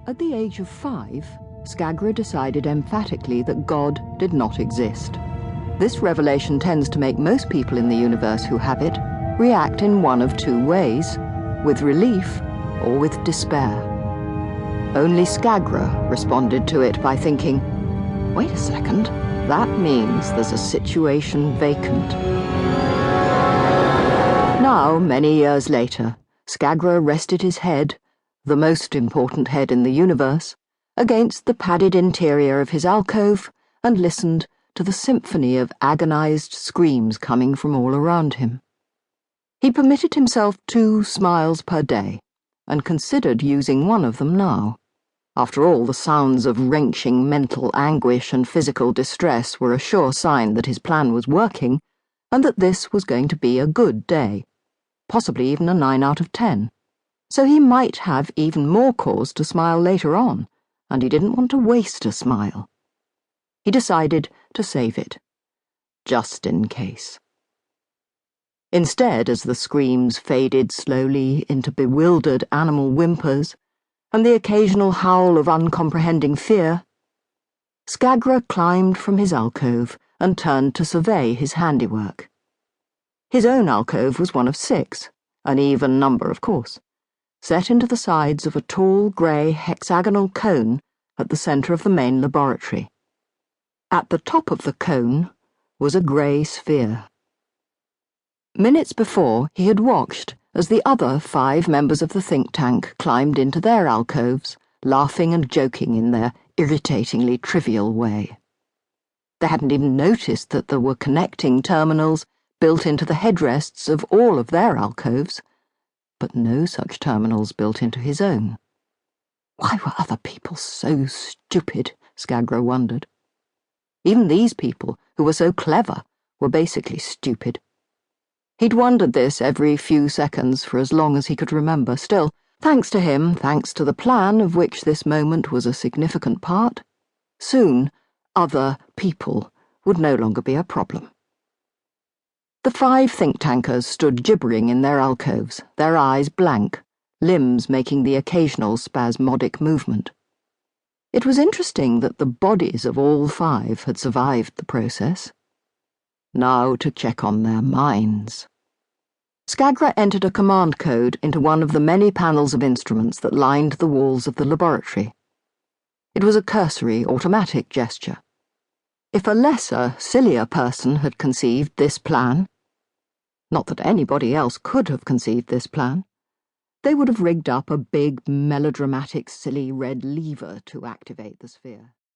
At the age of 5, Skagra decided emphatically that God did not exist. This revelation tends to make most people in the universe who have it react in one of two ways, with relief or with despair. Only Skagra responded to it by thinking, "Wait a second, that means there's a situation vacant." Now, many years later, Skagra rested his head, the most important head in the universe, against the padded interior of his alcove and listened to the symphony of agonized screams coming from all around him. He permitted himself 2 smiles per day and considered using one of them now. After all, the sounds of wrenching mental anguish and physical distress were a sure sign that his plan was working and that this was going to be a good day, possibly even a 9 out of 10. So he might have even more cause to smile later on, and he didn't want to waste a smile. He decided to save it, just in case. Instead, as the screams faded slowly into bewildered animal whimpers and the occasional howl of uncomprehending fear, Skagra climbed from his alcove and turned to survey his handiwork. His own alcove was one of 6, an even number, of course, set into the sides of a tall grey hexagonal cone at the centre of the main laboratory. At the top of the cone was a grey sphere. Minutes before, he had watched as the other 5 members of the think tank climbed into their alcoves, laughing and joking in their irritatingly trivial way. They hadn't even noticed that there were connecting terminals built into the headrests of all of their alcoves, but no such terminals built into his own. Why were other people so stupid, Skagra wondered. Even these people, who were so clever, were basically stupid. He'd wondered this every few seconds for as long as he could remember. Still, thanks to him, thanks to the plan of which this moment was a significant part, soon other people would no longer be a problem. The 5 think-tankers stood gibbering in their alcoves, their eyes blank, limbs making the occasional spasmodic movement. It was interesting that the bodies of all 5 had survived the process. Now to check on their minds. Skagra entered a command code into one of the many panels of instruments that lined the walls of the laboratory. It was a cursory, automatic gesture. If a lesser, sillier person had conceived this plan, not that anybody else could have conceived this plan, they would have rigged up a big, melodramatic, silly red lever to activate the sphere.